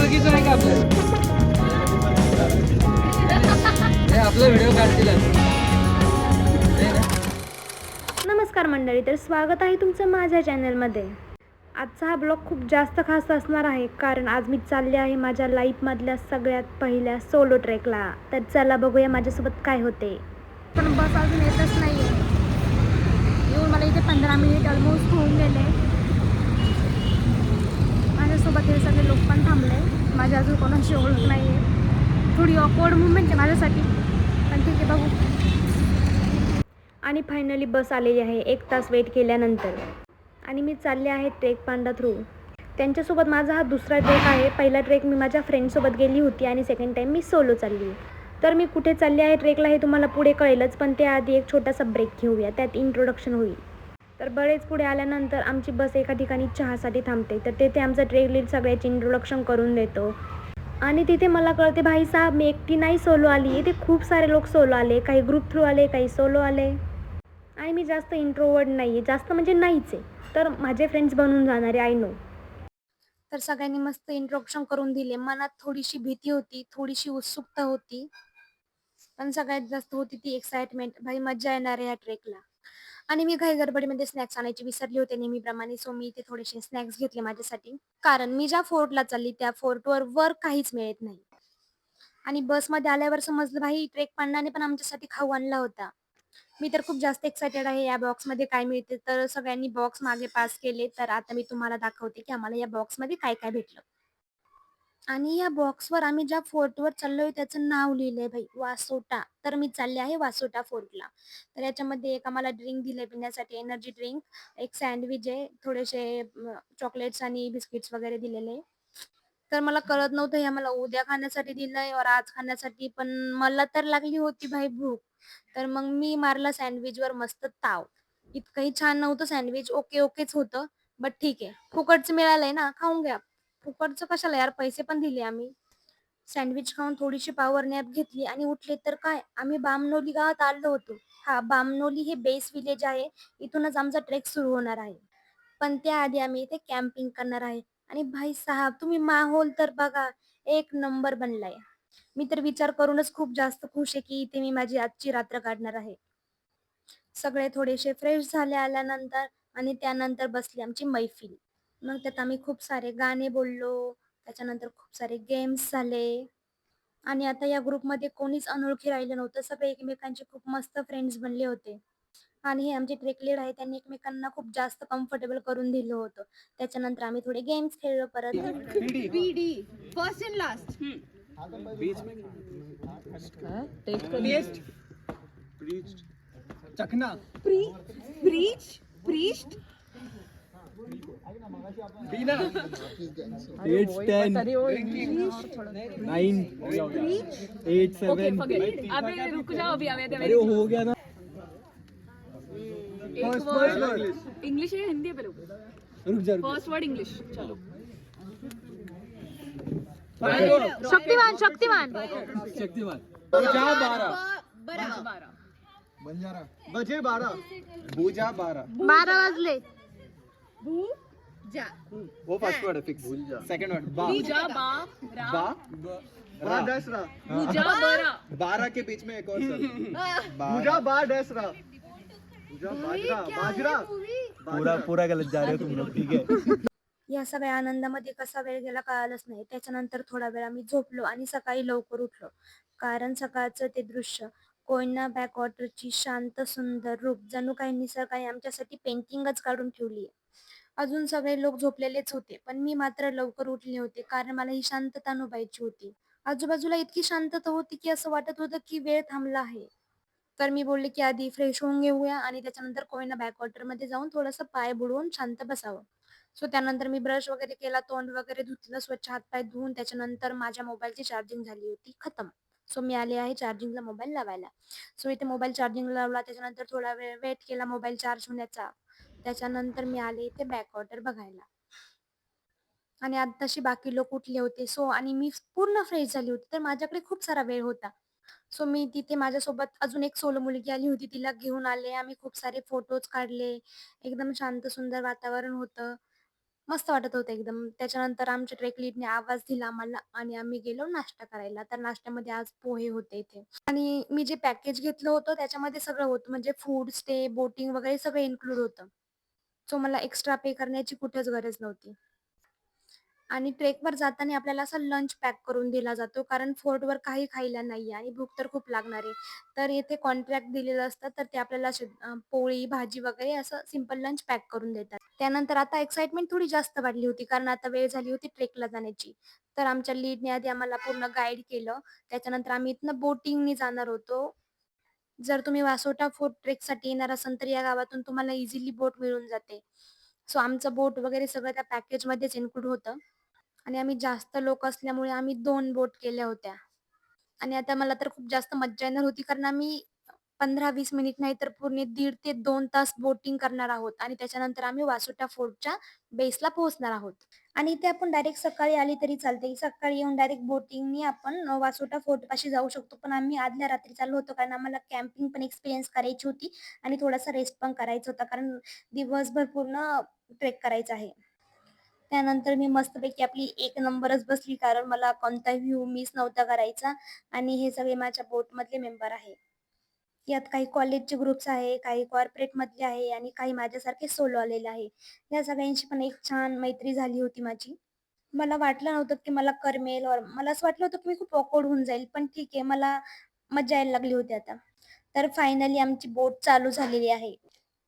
ओळखीचं आहे का आपलं? हे आपला व्हिडिओ काढतील नमस्कार मंडळी, तर स्वागत आहे तुमचं माझ्या चॅनलमध्ये. आजचा हा ब्लॉग खूप जास्त खास असणार आहे, कारण आज मी चालले आहे माझ्या लाईफमधल्या सगळ्यात पहिल्या सोलो ट्रेकला. तर चला बघूया माझ्यासोबत काय होते. पण बस अजून येतच नाही आहे. येऊन मला इथे 15 मिनिट ऑलमोस्ट होऊन गेले. माझ्यासोबत हे सगळे लोक पण थांबले. माझ्या अजून कोणाशी ओळख नाही आहे. थोडी ऑकवर्ड मुवमेंट आहे माझ्यासाठी, पण ठीक आहे, बघू. आणि फायनली बस आलेली आहे 1 तास वेट केल्यानंतर. आणि मी चालले आहे ट्रेक पांडा थ्रू. त्यांच्यासोबत माझा हा दुसरा ट्रेक आहे. पहिला ट्रेक मी माझ्या फ्रेंडसोबत गेली होती आणि सेकंड टाईम मी सोलो चालली. तर मी कुठे चालली आहे ट्रेकला हे तुम्हाला पुढे कळेलच, पण त्याआधी एक छोटासा ब्रेक घेऊया, त्यात इंट्रोडक्शन होईल. तर बरेच पुढे आल्यानंतर आमची बस एका ठिकाणी चहासाठी थांबते. तर तेथे आमचा ट्रेक लीड सगळ्याची इंट्रोडक्शन करून देतो. आणि तिथे मला कळते, भाई साहेब, मी एकटी नाही सोलो आली, इथे खूप सारे लोक सोलो आले, काही ग्रुप थ्रू आले, काही सोलो आले. आणि मी जास्त इंट्रोवर्ड नाही आहे, जास्त म्हणजे नाहीच आहे. तर माझे फ्रेंड्स बनून जाणारे, आय नो. तर सगळ्यांनी मस्त इंट्रोडक्शन करून दिले. मनात थोडीशी भीती होती, थोडीशी उत्सुकता होती, पण सगळ्यात जास्त होती ती एक्साइटमेंट. भाई मज्जा येणार आहे या ट्रेकला. आणि मी घाई गडबडीमध्ये स्नॅक्स आणायची विसरली होते नेहमीप्रमाणे. सो मी इथे थोडेसे स्नॅक्स घेतले माझ्यासाठी, कारण मी ज्या फोर्टला चालली त्या फोर्टवर काहीच मिळत नाही. आणि बसमध्ये आल्यावर समजलं, भाई ट्रेक पांडाने पण आमच्यासाठी खाऊ आणला होता. मी तर खूप जास्त एक्सायटेड आहे या बॉक्समध्ये काय मिळते. तर सगळ्यांनी बॉक्स मागे पास केले. तर आता मी तुम्हाला दाखवते की आम्हाला या बॉक्समध्ये काय काय भेटलं. आणि या बॉक्सवर आम्ही ज्या फोर्टवर चाललोय त्याचं नाव लिहिलंय, भाई वासोटा. तर मी चालले आहे वासोटा फोर्टला. तर याच्यामध्ये एक आम्हाला ड्रिंक दिलंय पिण्यासाठी, एनर्जी ड्रिंक, एक सँडविच आहे, थोडेसे चॉकलेट्स आणि बिस्किट्स वगैरे दिलेले. तर मला कळत नव्हतं हे आम्हाला उद्या खाण्यासाठी दिलंय और आज खाण्यासाठी, पण मला तर लागली होती भाई भूक. तर मग मी मारला सँडविचवर मस्त ताव. इतकंही छान नव्हतं सँडविच, ओकेच होतं. बट ठीक आहे, फुकटचं मिळालंय ना, खाऊन घ्या. फुकटचं कशाला यार, पैसे पण दिले आम्ही. सँडविच खाऊन थोडीशी पॉवर नॅप घेतली आणि उठले. तर काय, आम्ही बामनोली गावात आलो होतो. हा, बामनोली हे बेस विलेज आहे. इथूनच आमचा ट्रेक सुरू होणार आहे. पण त्याआधी आम्ही इथे कॅम्पिंग करणार आहे. आणि भाई साहब, तुम्ही माहोल तर बघा, एक नंबर बनलाय. मी तर विचार करूनच खूप जास्त खुश आहे की इथे मी माझी आजची रात्र काढणार आहे. सगळे थोडेसे फ्रेश झाले आल्यानंतर, आणि त्यानंतर बसली आमची मैफिल. मग त्यात आम्ही खूप सारे गाणे बोललो, त्याच्यानंतर खूप सारे गेम्स झाले. आणि आता या ग्रुपमध्ये कोणीच अनोळखी राहिलं नव्हतं, सगळे एकमेकांचे खूप मस्त फ्रेंड्स बनले होते. आणि हे आमचे ट्रेक लीड आहे, त्यांनी एकमेकांना खूप जास्त कम्फर्टेबल करून दिलं होतं. त्याच्यानंतर आम्ही थोडे गेम्स खेळलो परत. PD first and last test चखना प्रीच प्रीस्ट बीना 8 10 9 8 7 अबे रुक जाओ, अभी आवे अरे हो गया ना. एक वर्ड इंग्लिश है हिंदी है, पे रुक जा फर्स्ट वर्ड इंग्लिश, चलो. शक्तिमान शक्तिमान. शक्तिमान. भुजा 12 12 बंजारा बजे 12 भुजा 12 12 वाजले. जा वो फर्स्ट वर्ड है फिक्स. सेकंड वर्ड बा पूजा बा रा बा डैश रा पूजा बरा 12 के बीच में एक और सर पूजा बा डैश रा पूजा बाजरा बाजरा पूरा गलत जा रहे हो तुम लोग. ठीक है. या सगळ्या आनंदामध्ये कसा वेळ गेला कळालंच नाही. त्याच्यानंतर थोडा वेळ आम्ही झोपलो आणि सकाळी लवकर उठलो, कारण सकाळचं ते दृश्य, कोयना बॅकवॉटरची शांत सुंदर रूप, जणू काही निसर्गाने आमच्यासाठी पेंटिंगच काढून ठेवली आहे. अजून सगळे लोक झोपलेलेच होते, पण मी मात्र लवकर उठले होते, कारण मला ही शांतता अनुभवायची होती. आजूबाजूला इतकी शांतता होती की असं वाटत होतं की वेळ थांबला आहे. तर मी बोलले की आधी फ्रेश होऊन घेऊया आणि त्याच्यानंतर कोयना बॅकवॉटरमध्ये जाऊन थोडंसं पाय बुडवून शांत बसावं. सो त्यानंतर मी ब्रश वगैरे केला, तोंड वगैरे धुतलं, स्वच्छ हातपाय धुवून त्याच्यानंतर माझ्या मोबाईलची चार्जिंग झाली होती खतम. सो मी आले आहे चार्जिंगला मोबाईल लावायला. सो इथे मोबाईल चार्जिंगला लावला, त्याच्यानंतर थोडा वेळ वेट केला मोबाईल चार्ज होण्याचा. त्याच्यानंतर मी आले इथे बॅकवॉटर बघायला. आणि आत्ताशी बाकी लोक उठले होते. सो आणि मी पूर्ण फ्रेश झाली होती, तर माझ्याकडे खूप सारा वेळ होता. सो मी तिथे माझ्यासोबत अजून एक सोलो मुलगी आली होती, तिला घेऊन आले. आम्ही खूप सारे फोटोज काढले. एकदम शांत सुंदर वातावरण होतं. मस्त वाटत होतं एकदम. त्याच्यानंतर आमच्या ट्रेक लीडने आवाज दिला आम्हाला आणि आम्ही गेलो नाश्ता करायला. तर नाश्त्यामध्ये आज पोहे होते इथे आणि मी जे पॅकेज घेतलं होतं त्याच्यामध्ये सगळं होतं म्हणजे फूड, स्टे, बोटिंग वगैरे सगळं इन्क्लूड होतं. सो मला एक्स्ट्रा पे करण्याची कुठेच गरज नव्हती. आणि ट्रेकवर जाताना आपल्याला असा लंच पॅक करून दिला जातो कारण फोर्टवर काही खायला नाहीये आणि भूक तर खूप लागणार आहे. तर इथे कॉन्ट्रॅक्ट दिलेलं असतं तर ते आपल्याला असे पोळी, भाजी वगैरे असं सिंपल लंच पॅक करून देतात. त्यानंतर आता एक्साइटमेंट थोडी जास्त वाढली होती कारण आता वेळ झाली होती ट्रेकला जाण्याची. तर आमच्या लीडने आधी आम्हाला पूर्ण गाईड केलं. त्याच्यानंतर आम्ही इथनं बोटिंगनी जाणार होतो. जर तुम्ही वासोटा फोर्ट ट्रेकसाठी येणार असाल तर या गावातून तुम्हाला इझिली बोट मिळून जाते. सो आमचं बोट वगैरे सगळं त्या पॅकेजमध्येच इन्क्लूड होतं. आणि आम्ही जास्त लोक असल्यामुळे आम्ही 2 बोट केल्या होत्या. आणि आता मला तर खूप जास्त मज्जा येणार होती कारण आम्ही 15-20 मिनिट नाही तर पूर्ण 1.5 ते 2 तास बोटिंग करणार आहोत आणि त्याच्यानंतर आम्ही वासोटा फोर्टच्या बेसला पोहोचणार आहोत. आणि इथे आपण डायरेक्ट सकाळी आली तरी चालते. सकाळी येऊन डायरेक्ट बोटिंगनी आपण वासोटा फोर्टपाशी जाऊ शकतो. पण आम्ही आदल्या रात्री चाललो होतो कारण आम्हाला कॅम्पिंग पण एक्सपिरियन्स करायची होती आणि थोडासा रेस्ट पण करायचा होता कारण दिवसभर पूर्ण ट्रेक करायचा आहे. त्यानंतर मी मस्तपैकी आपली एक नंबरच बसली कारण मला कोणताही व्ह्यू मिस नव्हता करायचा आणि हे सगळे माझ्या बोटमधले मेंबर आहे. यात काही कॉलेजचे ग्रुप्स आहे, काही कॉर्पोरेटमधले आहे आणि काही माझ्यासारखे सोलो आलेले आहे. या सगळ्यांशी पण एक छान मैत्री झाली होती माझी. मला वाटलं नव्हतं की मला करमेल और मला असं वाटलं होतं की मी खूप ऑकवर्ड होऊन जाईल. पण ठीक आहे, मला मज्जा यायला लागली होती आता. तर फायनली आमची बोट चालू झालेली आहे.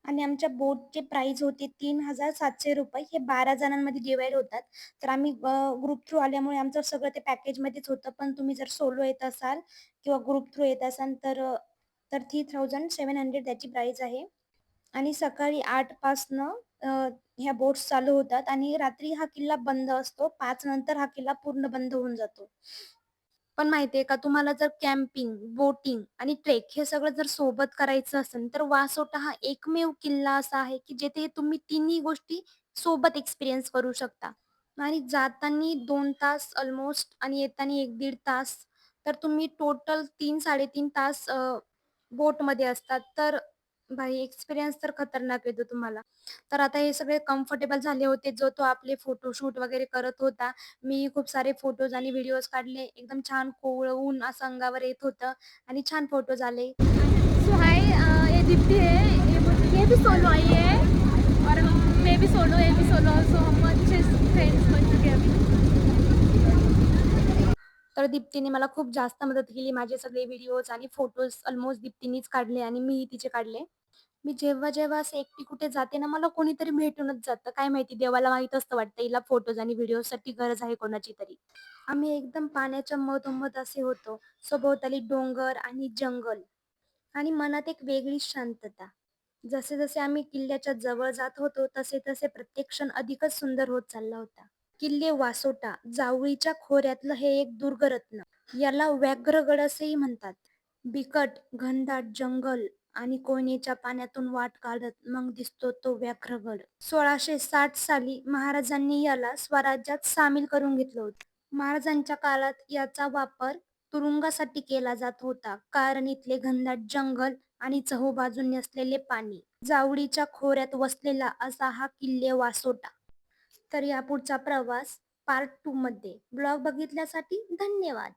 आणि आमच्या बोटचे प्राइस होते ₹3,700 हे 12 जणांमध्ये डिव्हाईड होतात. तर आम्ही ग्रुप थ्रू आल्यामुळे आमचं सगळं ते पॅकेजमध्येच होतं. पण तुम्ही जर सोलो येत असाल किंवा ग्रुप थ्रू येत असाल तर 3700 त्याची प्राइस आहे. आणि सकाळी 8 पासनं ह्या बोट्स चालू होतात आणि रात्री हा किल्ला बंद असतो. 5 नंतर हा किल्ला पूर्ण बंद होऊन जातो. पण माहितीये का तुम्हाला जर कॅम्पिंग, बोटिंग आणि ट्रेक हे सगळं जर सोबत करायचं असेल, तर वासोटा हा एकमेव किल्ला असा आहे, की जेथे तुम्ही तिन्ही गोष्टी सोबत एक्सपिरियन्स करू शकता. आणि जातानी 2 तास ऑलमोस्ट आणि येतानी 1-1.5 तास. तर तुम्ही टोटल 3-3.5 तास बोटमध्ये असतात. तर भाई एक्सपिरियन्स तर खतरनाक येतो तुम्हाला. तर आता हे सगळे कम्फर्टेबल झाले होते. जो तो आपले फोटोशूट वगैरे करत होता. मी खूप सारे फोटोज आणि व्हिडिओज काढले. एकदम छान कोवळं ऊन असं अंगावर येत होतं आणि छान फोटोज आले. सो हाय, ये दीप्ति है, ये भी सोलो आई है और मैं भी सोलो, ये भी सोलो, सो हम अच्छे फ्रेंड्स बन चुके हैं अभी. तर दीप्तीने मला खूप जास्त मदत केली. माझे सगळे व्हिडिओज आणि फोटोज ऑलमोस्ट दीप्तीनेच काढले आणि मीही तिचे काढले. मी जेव्हा असं एकटी कुठे जाते ना, मला कोणीतरी भेटूनच जातं. काय माहिती देवाला माहीत असतं वाटतं हिला फोटोज आणि व्हिडिओसाठी गरज आहे कोणाची तरी. आम्ही एकदम पाण्याच्या मधोमध असे होतो. सभोवताली डोंगर आणि जंगल आणि मनात एक वेगळीच शांतता. जसे आम्ही किल्ल्याच्या जवळ जात होतो, तसे प्रत्येक क्षण अधिकच सुंदर होत चालला होता. किल्ले वासोटा, जावळीच्या खोऱ्यातलं हे एक दुर्गरत्न. याला व्याघ्रगड असेही म्हणतात. बिकट, घनदाट जंगल आणि कोयनेच्या पाण्यातून वाट काढत मग दिसतो तो व्याघ्रगड. 1660 साली महाराजांनी याला स्वराज्यात सामील करून घेतलं होतं. महाराजांच्या काळात याचा वापर तुरुंगासाठी केला जात होता कारण इथले घनदाट जंगल आणि चहूबाजूंनी असलेले पाणी. जावळीच्या खोऱ्यात वसलेला असा हा किल्ले वासोटा. तर यापुढचा प्रवास पार्ट 2 मध्ये. ब्लॉग बघितल्यासाठी धन्यवाद.